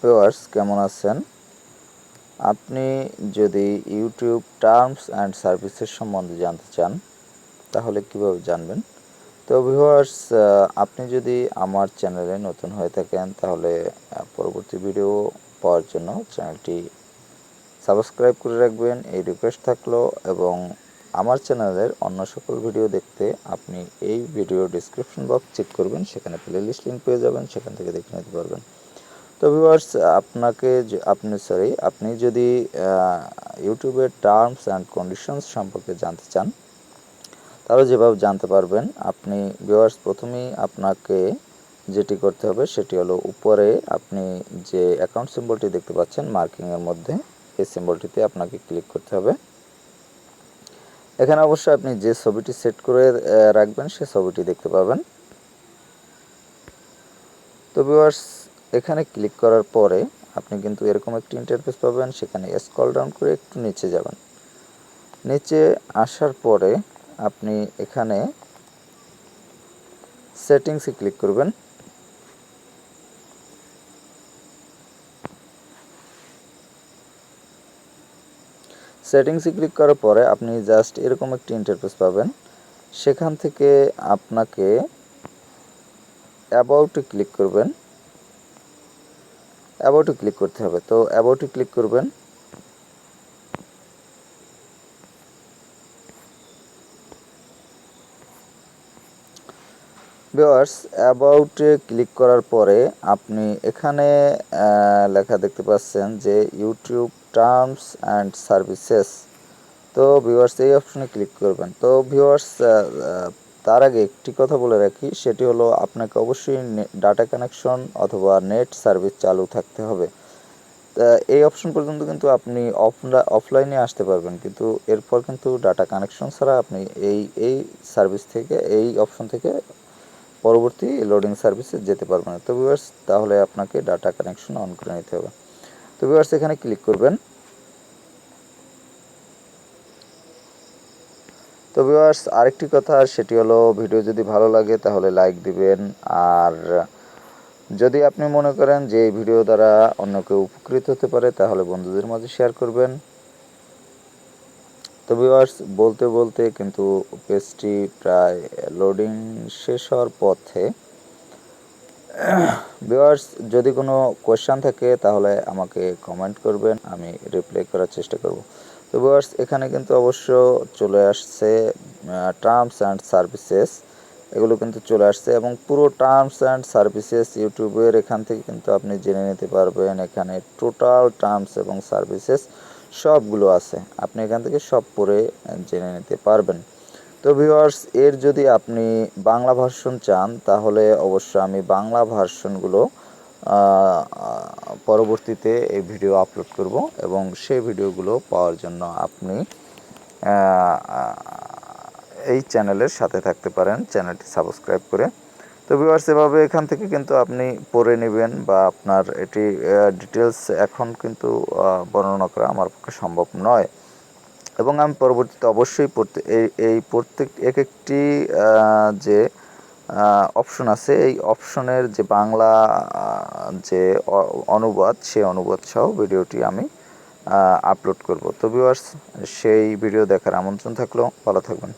Viewers কেমন আছেন? আপনি যদি ইউটিউব টার্মস অ্যান্ড সার্ভিসেস সম্বন্ধে জানতে চান তাহলে কিভাবে জানবেন? তো ভিউয়ার্স আপনি যদি আমার চ্যানেলে নতুন হয়ে থাকেন তাহলে পরবর্তী ভিডিও পাওয়ার জন্য চ্যানেলটি সাবস্ক্রাইব করে রাখবেন এই রিকোয়েস্ট থাকলো, এবং আমার চ্যানেলের অন্য সকল ভিডিও দেখতে আপনি এই ভিডিও ডেসক্রিপশন বক্স চেক করবেন, সেখানে প্লেলিস্ট লিংক পেয়ে যাবেন, সেখান থেকে দেখে নিতে পারবেন। তো ভিউয়ার্স আপনি যদি ইউটিউবের টার্মস অ্যান্ড কন্ডিশনস সম্পর্কে জানতে চান তাহলে যেভাবে জানতে পারবেন, আপনি ভিউয়ার্স প্রথমেই আপনাকে যেটি করতে হবে সেটি হলো উপরে আপনি যে অ্যাকাউন্ট সিম্বলটি দেখতে পাচ্ছেন মার্কিংয়ের মধ্যে, এই সিম্বলটিতে আপনাকে ক্লিক করতে হবে। এখানে অবশ্যই আপনি যে ছবিটি সেট করে রাখবেন সে ছবিটি দেখতে পাবেন। তো ভিউয়ার্স এখানে ক্লিক করার পরে আপনি কিন্তু এরকম একটি ইন্টারফেস পাবেন, সেখানে স্ক্রল ডাউন করে একটু নিচে যাবেন। নিচে আসার পরে আপনি এখানে সেটিংসে ক্লিক করবেন। সেটিংসে ক্লিক করার পরে আপনি জাস্ট এরকম একটি ইন্টারফেস পাবেন, সেখান থেকে আপনাকে অ্যাবাউটে ক্লিক করবেন। অ্যাবাউটে ক্লিক করতে হবে। তো অ্যাবাউটে ক্লিক করবেন। ভিউয়ার্স অ্যাবাউটে ক্লিক করার পরে আপনি এখানে লেখা দেখতে পাচ্ছেন যে ইউটিউব টার্মস অ্যান্ড সার্ভিসেস। তো ভিউয়ার্স এই অপশনে ক্লিক করবেন। তো ভিউয়ার্স তার আগে একটি কথা বলে রাখি, সেটি হলো আপনাকে অবশ্যই ডাটা কানেকশন অথবা নেট সার্ভিস চালু থাকতে হবে। এই অপশন পর্যন্ত কিন্তু আপনি অফলাইনে আসতে পারবেন, কিন্তু এরপর কিন্তু ডাটা কানেকশন ছাড়া আপনি এই সার্ভিস থেকে, এই অপশন থেকে পরবর্তী লোডিং সার্ভিসে যেতে পারবেন না। তো ভিউয়ার্স তাহলে আপনাকে ডাটা কানেকশন অন করে নিতে হবে। তো ভিউয়ার্স এখানে ক্লিক করবেন। তো ভিউয়ার্স আরেকটি কথা, সেটি হলো ভিডিও যদি ভালো লাগে তাহলে লাইক দিবেন, আর যদি আপনি মনে করেন যে এই ভিডিও দ্বারা অন্য কেউ উপকৃত হতে পারে তাহলে বন্ধুদের মাঝে শেয়ার করবেন। তো ভিউয়ার্স বলতে বলতে কিন্তু পেজটি প্রায় লোডিং শেষ হওয়ার পথে। ভিউয়ার্স যদি কোনো কোয়েশ্চেন থাকে তাহলে আমাকে কমেন্ট করবেন, আমি রিপ্লাই করার চেষ্টা করব। তো ভিউয়ার্স এখানে কিন্তু অবশ্য চলে আসছে টার্মস অ্যান্ড সার্ভিসেস, এগুলো কিন্তু চলে আসছে, এবং পুরো টার্মস অ্যান্ড সার্ভিসেস ইউটিউবের এখান থেকে কিন্তু আপনি জেনে নিতে পারবেন। এখানে টোটাল টার্মস এবং সার্ভিসেস সবগুলো আছে, আপনি এখান থেকে সব পড়ে জেনে নিতে পারবেন। তো ভিউয়ার্স এর যদি আপনি বাংলা ভার্সন চান তাহলে অবশ্য আমি বাংলা ভার্সনগুলো পরবর্তীতে এই ভিডিও আপলোড করব, এবং সেই ভিডিওগুলো পাওয়ার জন্য আপনি এই চ্যানেলের সাথে থাকতে পারেন, চ্যানেলটি সাবস্ক্রাইব করে। তো ভিউয়ার্স এভাবে এখান থেকে কিন্তু আপনি পড়ে নেবেন, বা আপনার এটি ডিটেলস এখন কিন্তু বর্ণনা করা আমার পক্ষে সম্ভব নয়, এবং আমি পরবর্তীতে অবশ্যই প্রত্যেক একটি যে অপশন আছে এই অপশনের যে বাংলা যে অনুবাদ, সেই অনুবাদ সহ ভিডিওটি আমি আপলোড করব। তো ভিউয়ার্স সেই ভিডিও দেখার আমন্ত্রণ থাকলো, ভালো থাকবেন।